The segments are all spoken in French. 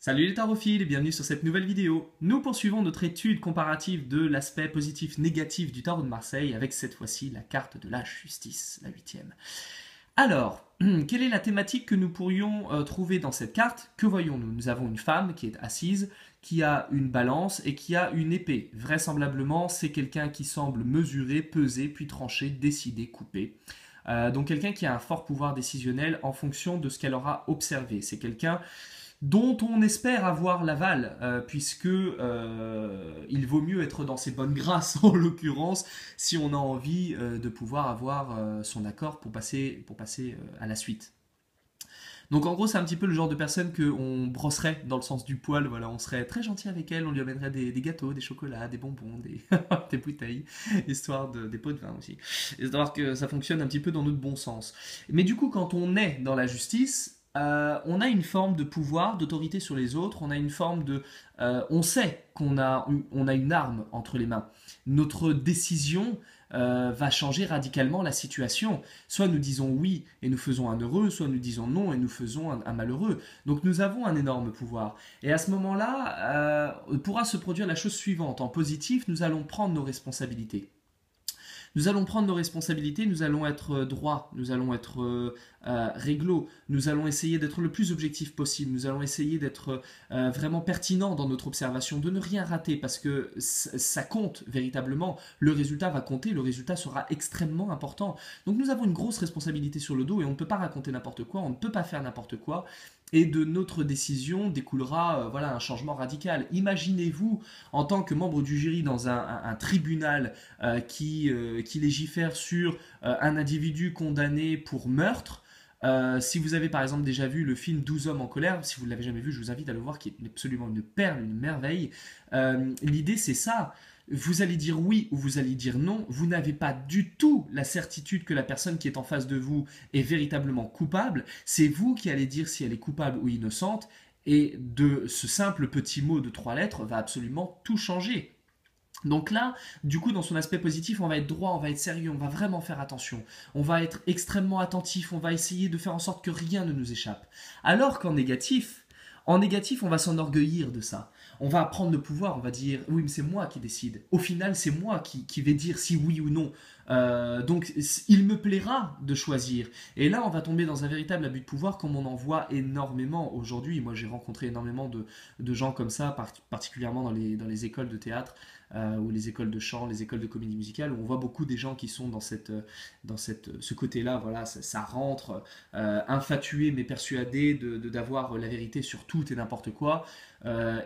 Salut les tarophiles et bienvenue sur cette nouvelle vidéo. Nous poursuivons notre étude comparative de l'aspect positif-négatif du tarot de Marseille avec cette fois-ci la carte de la justice, la huitième. Alors, quelle est la thématique que nous pourrions trouver dans cette carte? Que voyons-nous? Nous avons une femme qui est assise, qui a une balance et qui a une épée. Vraisemblablement, c'est quelqu'un qui semble mesurer, peser, puis trancher, décider, couper. Donc quelqu'un qui a un fort pouvoir décisionnel en fonction de ce qu'elle aura observé. C'est quelqu'un dont on espère avoir l'aval, puisque il vaut mieux être dans ses bonnes grâces en l'occurrence, si on a envie de pouvoir avoir son accord pour passer à la suite. Donc en gros c'est un petit peu le genre de personne qu'on brosserait dans le sens du poil, voilà, on serait très gentil avec elle, on lui amènerait des gâteaux, des chocolats, des bonbons, des bouteilles, histoire des pots de vin aussi, histoire que ça fonctionne un petit peu dans notre bon sens. Mais du coup quand on est dans la justice, on a une forme de pouvoir, d'autorité sur les autres, on a une forme de... on sait on a une arme entre les mains. Notre décision va changer radicalement la situation. Soit nous disons oui et nous faisons un heureux, soit nous disons non et nous faisons un malheureux. Donc nous avons un énorme pouvoir. Et à ce moment-là, pourra se produire la chose suivante. En positif, nous allons prendre nos responsabilités. Nous allons prendre nos responsabilités, nous allons être droits, nous allons être réglo, nous allons essayer d'être le plus objectif possible, nous allons essayer d'être vraiment pertinent dans notre observation, de ne rien rater parce que ça compte véritablement, le résultat va compter, le résultat sera extrêmement important. Donc nous avons une grosse responsabilité sur le dos et on ne peut pas raconter n'importe quoi, on ne peut pas faire n'importe quoi. Et de notre décision découlera voilà, un changement radical. Imaginez-vous, en tant que membre du jury dans un tribunal qui légifère sur un individu condamné pour meurtre. Si vous avez par exemple déjà vu le film 12 hommes en colère, si vous ne l'avez jamais vu, je vous invite à le voir, qui est absolument une perle, une merveille. L'idée c'est ça. Vous allez dire oui ou vous allez dire non, vous n'avez pas du tout la certitude que la personne qui est en face de vous est véritablement coupable, c'est vous qui allez dire si elle est coupable ou innocente, et de ce simple petit mot de 3 lettres va absolument tout changer. Donc là, du coup, dans son aspect positif, on va être droit, on va être sérieux, on va vraiment faire attention. On va être extrêmement attentif, on va essayer de faire en sorte que rien ne nous échappe. Alors en négatif, on va s'enorgueillir de ça. On va prendre le pouvoir, on va dire oui, mais c'est moi qui décide. Au final, c'est moi qui vais dire si oui ou non. Donc, il me plaira de choisir. Et là, on va tomber dans un véritable abus de pouvoir, comme on en voit énormément aujourd'hui. Moi, j'ai rencontré énormément de gens comme ça, particulièrement dans les écoles de théâtre ou les écoles de chant, les écoles de comédie musicale, où on voit beaucoup des gens qui sont ce côté-là. Voilà, ça rentre infatué mais persuadé d'avoir la vérité sur tout et n'importe quoi.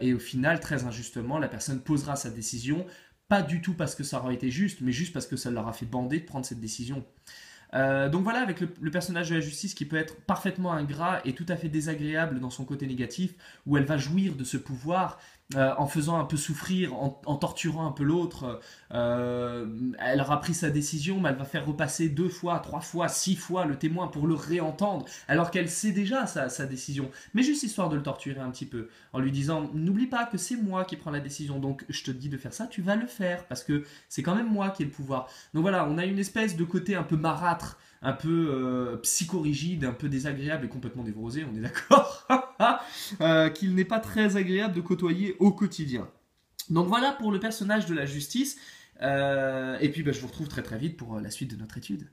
Et au final, très injustement, la personne posera sa décision, pas du tout parce que ça aura été juste, mais juste parce que ça leur a fait bander de prendre cette décision. Donc voilà, avec le personnage de la justice qui peut être parfaitement ingrat et tout à fait désagréable dans son côté négatif, où elle va jouir de ce pouvoir en faisant un peu souffrir, en torturant un peu l'autre. Elle aura pris sa décision, mais elle va faire repasser 2 fois, 3 fois, 6 fois le témoin pour le réentendre, alors qu'elle sait déjà sa décision. Mais juste histoire de le torturer un petit peu, en lui disant « N'oublie pas que c'est moi qui prends la décision, donc je te dis de faire ça, tu vas le faire, parce que c'est quand même moi qui ai le pouvoir. » Donc voilà, on a une espèce de côté un peu marâtre, un peu psychorigide, un peu désagréable et complètement névrosé, on est d'accord qu'il n'est pas très agréable de côtoyer au quotidien. Donc voilà pour le personnage de la justice, et puis je vous retrouve très très vite pour la suite de notre étude.